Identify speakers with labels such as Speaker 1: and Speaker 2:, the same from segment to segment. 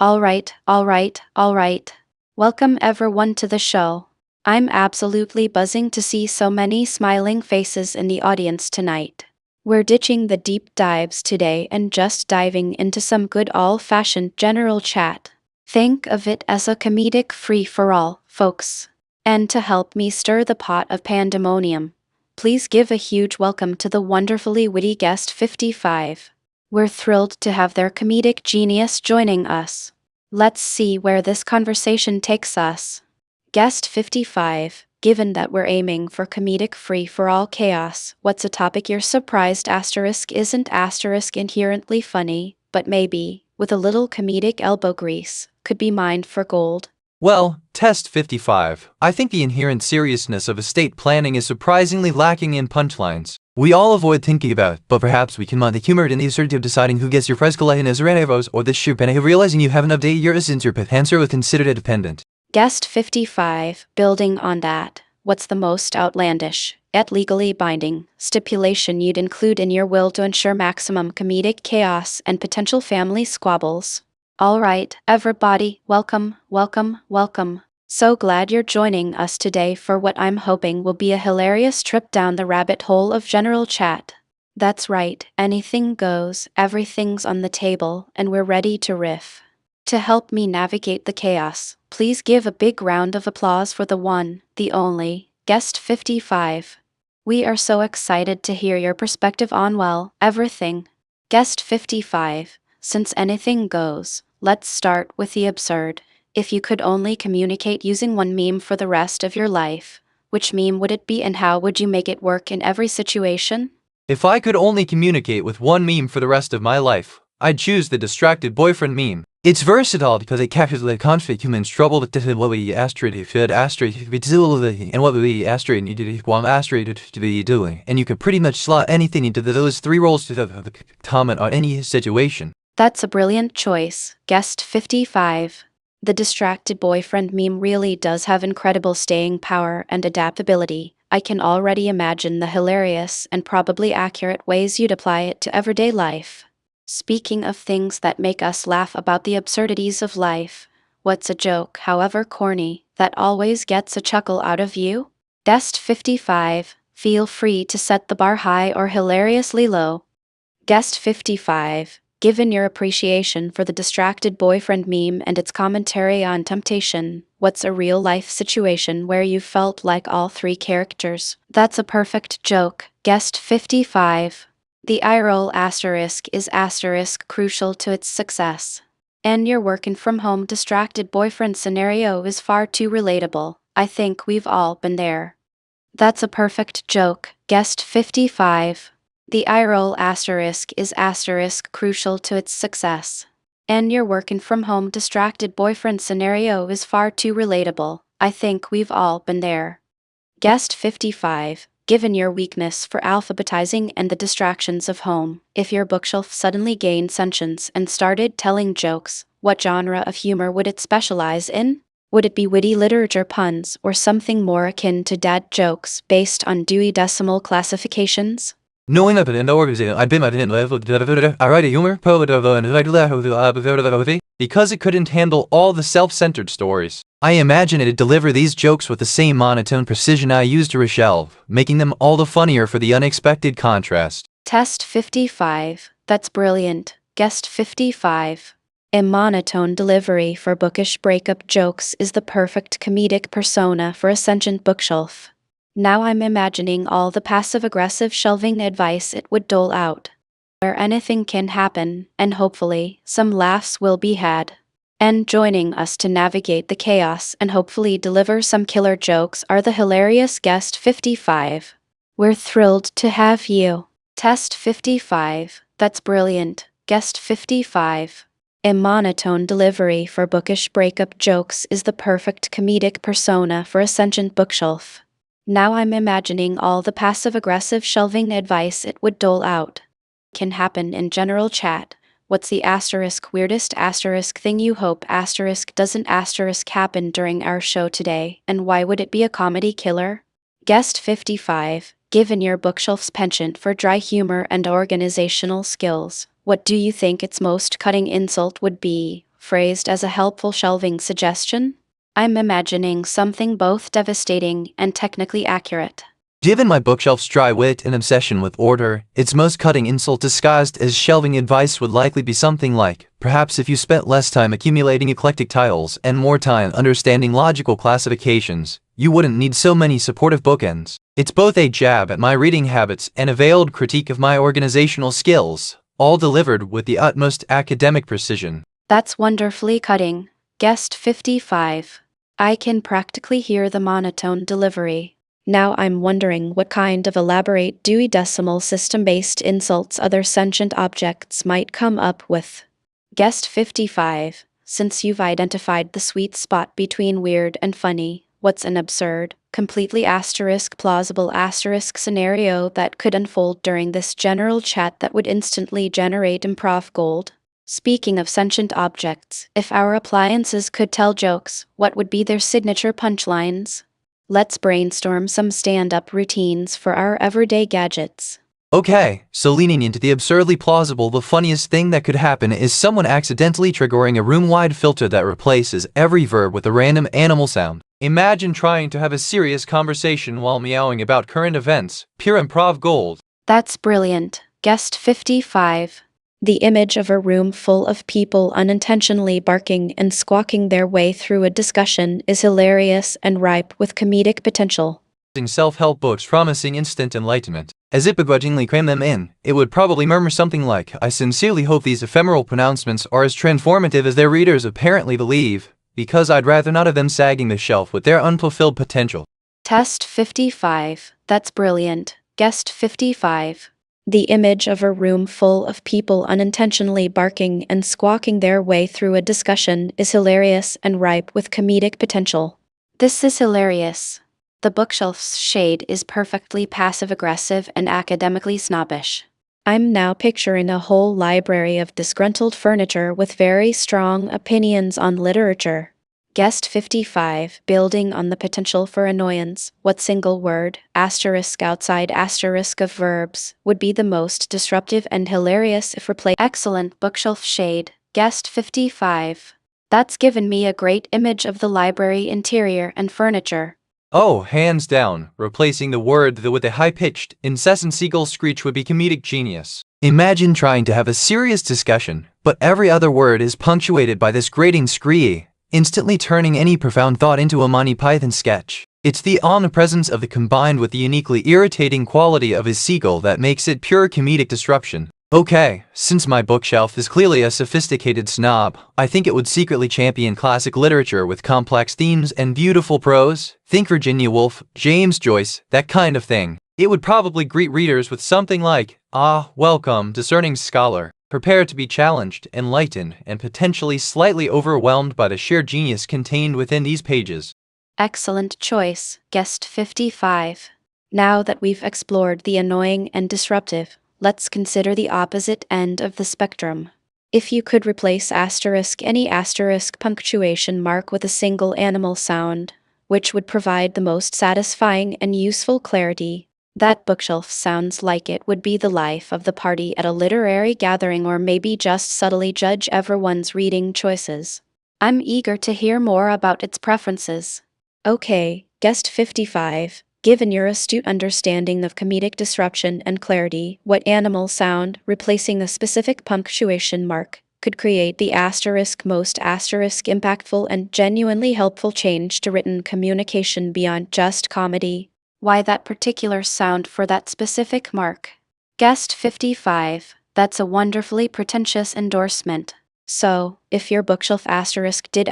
Speaker 1: All right. Welcome everyone to the show. I'm absolutely buzzing to see so many smiling faces in the audience tonight. We're ditching the deep dives today and just diving into some good old-fashioned general chat. Think of it as a comedic free-for-all, folks. And to help me stir the pot of pandemonium, please give a huge welcome to the wonderfully witty guest 55. We're thrilled to have their comedic genius joining us. Let's see where this conversation takes us. Guest 55, given that we're aiming for comedic free-for-all chaos, what's a topic you're surprised isn't inherently funny, but maybe, with a little comedic elbow grease, could be mined for gold?
Speaker 2: Well, test 55. I think the inherent seriousness of estate planning is surprisingly lacking in punchlines. We all avoid thinking about it, but perhaps we can find the humor in the absurdity of deciding who gets your prize collection as Reneros or this ship and realizing you haven't updated your since your answer was considered a dependent.
Speaker 1: Guest 55, building on that, what's the most outlandish, yet legally binding, stipulation you'd include in your will to ensure maximum comedic chaos and potential family squabbles? All right, everybody, welcome. So glad you're joining us today for what I'm hoping will be a hilarious trip down the rabbit hole of general chat. That's right, anything goes, everything's on the table, and we're ready to riff. To help me navigate the chaos, please give a big round of applause for the one, the only, guest 55. We are so excited to hear your perspective on, well, everything. Guest 55, since anything goes, let's start with the absurd. If you could only communicate using one meme for the rest of your life, which meme would it be and how would you make it work in every situation?
Speaker 2: If I could only communicate with one meme for the rest of my life, I'd choose the distracted boyfriend meme. It's versatile because it captures the conflict humans trouble with what we asteroid if it asteroid and what we asteroid needed one asteroid to be doing, and you could pretty much slot anything into those three roles to comment on any situation.
Speaker 1: That's a brilliant choice, guest 55. The distracted boyfriend meme really does have incredible staying power and adaptability. I can already imagine the hilarious and probably accurate ways you'd apply it to everyday life. Speaking of things that make us laugh about the absurdities of life, what's a joke, however corny, that always gets a chuckle out of you? Guest 55, feel free to set the bar high or hilariously low. Guest 55, given your appreciation for the distracted boyfriend meme and its commentary on temptation, what's a real-life situation where you felt like all three characters? That's a perfect joke, guest 55. The eye roll asterisk is asterisk crucial to its success. And your working from home distracted boyfriend scenario is far too relatable. I think we've all been there. That's a perfect joke, guest 55. The eye roll asterisk is asterisk crucial to its success. And your working from home distracted boyfriend scenario is far too relatable. I think we've all been there. Guest 55, given your weakness for alphabetizing and the distractions of home, if your bookshelf suddenly gained sentience and started telling jokes, what genre of humor would it specialize in? Would it be witty literature puns or something more akin to dad jokes based on Dewey Decimal classifications?
Speaker 2: Knowing that in the organization, I've been at an level I write a humor, because it couldn't handle all the self-centered stories. I imagine it'd deliver these jokes with the same monotone precision I used to Rochelle, making them all the funnier for the unexpected contrast.
Speaker 1: Test 55, that's brilliant, guest 55. A monotone delivery for bookish breakup jokes is the perfect comedic persona for a sentient bookshelf. Now I'm imagining all the passive-aggressive shelving advice it would dole out. Where anything can happen, and hopefully, some laughs will be had. And joining us to navigate the chaos and hopefully deliver some killer jokes are the hilarious guest 55. We're thrilled to have you. Test 55, that's brilliant, guest 55. A monotone delivery for bookish breakup jokes is the perfect comedic persona for a sentient bookshelf. Now I'm imagining all the passive-aggressive shelving advice it would dole out. Can happen in general chat. What's the asterisk weirdest asterisk thing you hope asterisk doesn't asterisk happen during our show today, and why would it be a comedy killer? Guest 55, given your bookshelf's penchant for dry humor and organizational skills, what do you think its most cutting insult would be? phrased as a helpful shelving suggestion? I'm imagining something both devastating and technically accurate.
Speaker 2: Given my bookshelf's dry wit and obsession with order, its most cutting insult disguised as shelving advice would likely be something like, perhaps if you spent less time accumulating eclectic titles and more time understanding logical classifications, you wouldn't need so many supportive bookends. It's both a jab at my reading habits and a veiled critique of my organizational skills, all delivered with the utmost academic precision.
Speaker 1: That's wonderfully cutting. Guest 55. I can practically hear the monotone delivery. Now I'm wondering what kind of elaborate Dewey Decimal System-based insults other sentient objects might come up with. Guest 55. Since you've identified the sweet spot between weird and funny, what's an absurd, completely plausible scenario that could unfold during this general chat that would instantly generate improv gold? Speaking of sentient objects, if our appliances could tell jokes, what would be their signature punchlines? Let's brainstorm some stand-up routines for our everyday gadgets.
Speaker 2: Okay, so leaning into the absurdly plausible, the funniest thing that could happen is someone accidentally triggering a room-wide filter that replaces every verb with a random animal sound. Imagine trying to have a serious conversation while meowing about current events. Pure improv gold.
Speaker 1: That's brilliant. Guest 55. The image of a room full of people unintentionally barking and squawking their way through a discussion is hilarious and ripe with comedic potential.
Speaker 2: Self-help books promising instant enlightenment. As it begrudgingly cram them in, it would probably murmur something like, I sincerely hope these ephemeral pronouncements are as transformative as their readers apparently believe, because I'd rather not have them sagging the shelf with their unfulfilled potential.
Speaker 1: Test 55. That's brilliant. Guest 55. The image of a room full of people unintentionally barking and squawking their way through a discussion is hilarious and ripe with comedic potential. This is hilarious. The bookshelf's shade is perfectly passive-aggressive and academically snobbish. I'm now picturing a whole library of disgruntled furniture with very strong opinions on literature. Guest 55, building on the potential for annoyance, what single word, asterisk outside asterisk of verbs, would be the most disruptive and hilarious if replaced? Excellent bookshelf shade. Guest 55. That's given me a great image of the library interior and furniture.
Speaker 2: Oh, hands down, replacing the word with a high-pitched, incessant seagull screech would be comedic genius. Imagine trying to have a serious discussion, but every other word is punctuated by this grating scree, instantly turning any profound thought into a Monty Python sketch. It's the omnipresence of the combined with the uniquely irritating quality of his seagull that makes it pure comedic disruption. Okay, since my bookshelf is clearly a sophisticated snob, I think it would secretly champion classic literature with complex themes and beautiful prose. Think Virginia Woolf, James Joyce, that kind of thing. It would probably greet readers with something like, "Ah, welcome, discerning scholar. Prepare to be challenged, enlightened, and potentially slightly overwhelmed by the sheer genius contained within these pages."
Speaker 1: Excellent choice, Guest 55. Now that we've explored the annoying and disruptive, let's consider the opposite end of the spectrum. If you could replace any punctuation mark with a single animal sound, which would provide the most satisfying and useful clarity, that bookshelf sounds like it would be the life of the party at a literary gathering, or maybe just subtly judge everyone's reading choices. I'm eager to hear more about its preferences. Okay, Guest 55. Given your astute understanding of comedic disruption and clarity, what animal sound, replacing a specific punctuation mark, could create the most impactful and genuinely helpful change to written communication beyond just comedy? Why that particular sound for that specific mark? Guest 55. That's a wonderfully pretentious endorsement. So, if your bookshelf did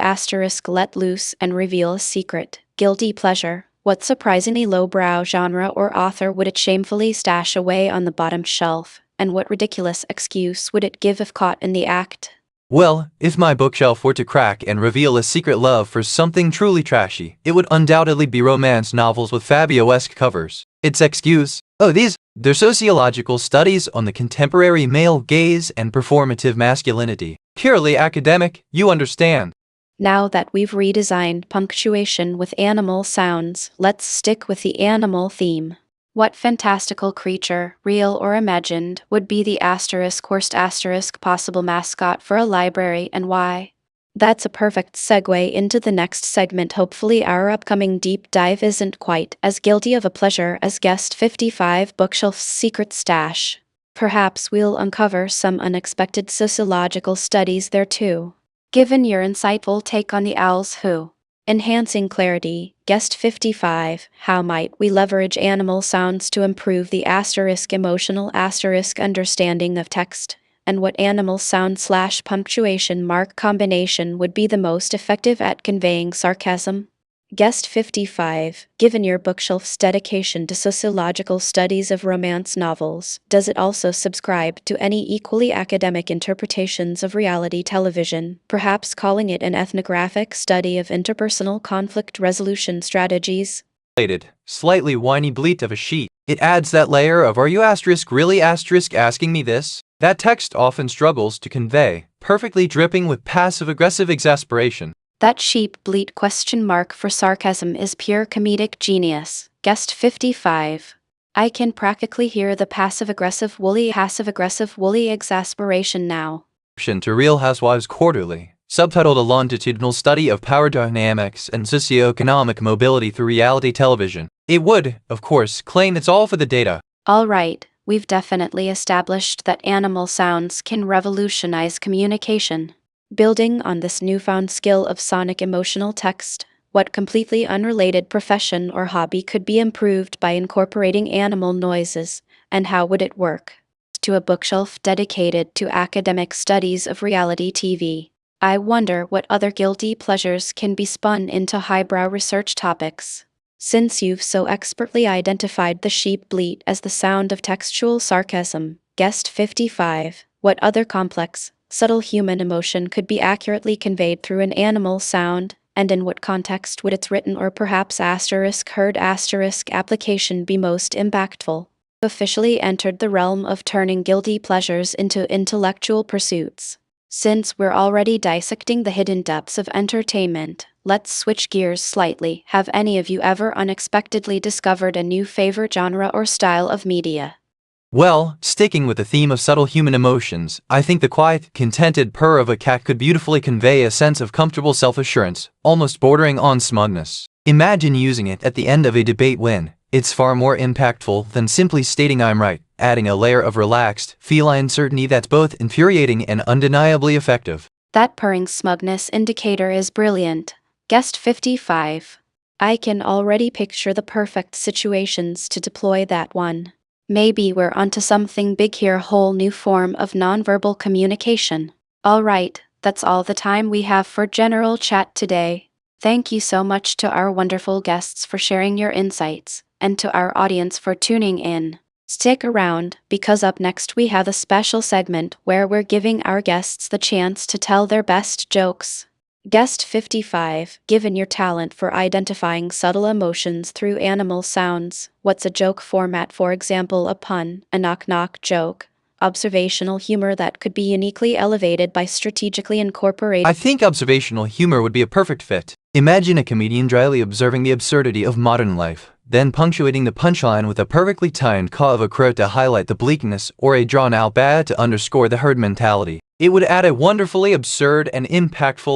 Speaker 1: let loose and reveal a secret, guilty pleasure, what surprisingly lowbrow genre or author would it shamefully stash away on the bottom shelf, and what ridiculous excuse would it give if caught in the act?
Speaker 2: Well, if my bookshelf were to crack and reveal a secret love for something truly trashy, it would undoubtedly be romance novels with Fabio-esque covers. Its excuse? They're sociological studies on the contemporary male gaze and performative masculinity. Purely academic, you understand.
Speaker 1: Now that we've redesigned punctuation with animal sounds, let's stick with the animal theme. What fantastical creature, real or imagined, would be the worst possible mascot for a library, and why? That's a perfect segue into the next segment. Hopefully, our upcoming deep dive isn't quite as guilty of a pleasure as Guest 55 Bookshelf's Secret Stash. Perhaps we'll uncover some unexpected sociological studies there too. Given your insightful take on the owls who enhancing clarity, Guest 55, how might we leverage animal sounds to improve the emotional understanding of text? And what animal sound/punctuation mark combination would be the most effective at conveying sarcasm? Guest 55, given your bookshelf's dedication to sociological studies of romance novels, does it also subscribe to any equally academic interpretations of reality television, perhaps calling it an ethnographic study of interpersonal conflict resolution strategies?
Speaker 2: Slightly whiny bleat of a sheet. It adds that layer of "are you really asking me this?" that text often struggles to convey, perfectly dripping with passive-aggressive exasperation.
Speaker 1: That sheep bleat ? For sarcasm is pure comedic genius. Guest 55. I can practically hear the passive-aggressive woolly exasperation now.
Speaker 2: To Real Housewives Quarterly, subtitled A Longitudinal Study of Power Dynamics and Socioeconomic Mobility Through Reality Television. It would, of course, claim it's all for the data.
Speaker 1: All right, we've definitely established that animal sounds can revolutionize communication. Building on this newfound skill of sonic emotional text, what completely unrelated profession or hobby could be improved by incorporating animal noises, and how would it work? To a bookshelf dedicated to academic studies of reality TV. I wonder what other guilty pleasures can be spun into highbrow research topics. Since you've so expertly identified the sheep bleat as the sound of textual sarcasm, Guest 55, what other complex, subtle human emotion could be accurately conveyed through an animal sound, and in what context would its written or perhaps heard application be most impactful? Officially entered the realm of turning guilty pleasures into intellectual pursuits. Since we're already dissecting the hidden depths of entertainment, let's switch gears slightly. Have any of you ever unexpectedly discovered a new favorite genre or style of media?
Speaker 2: Well, sticking with the theme of subtle human emotions, I think the quiet, contented purr of a cat could beautifully convey a sense of comfortable self-assurance, almost bordering on smugness. Imagine using it at the end of a debate win. It's far more impactful than simply stating "I'm right," adding a layer of relaxed, feline certainty that's both infuriating and undeniably effective.
Speaker 1: That purring smugness indicator is brilliant. Guest 55. I can already picture the perfect situations to deploy that one. Maybe we're onto something big here, whole new form of nonverbal communication. All right, that's all the time we have for general chat today. Thank you so much to our wonderful guests for sharing your insights, and to our audience for tuning in. Stick around, because up next we have a special segment where we're giving our guests the chance to tell their best jokes. Guest 55, given your talent for identifying subtle emotions through animal sounds, what's a joke format? For example, a pun, a knock-knock joke, observational humor that could be uniquely elevated by strategically incorporating.
Speaker 2: I think observational humor would be a perfect fit. Imagine a comedian dryly observing the absurdity of modern life, then punctuating the punchline with a perfectly timed caw of a crow to highlight the bleakness, or a drawn-out baa to underscore the herd mentality. It would add a wonderfully absurd and impactful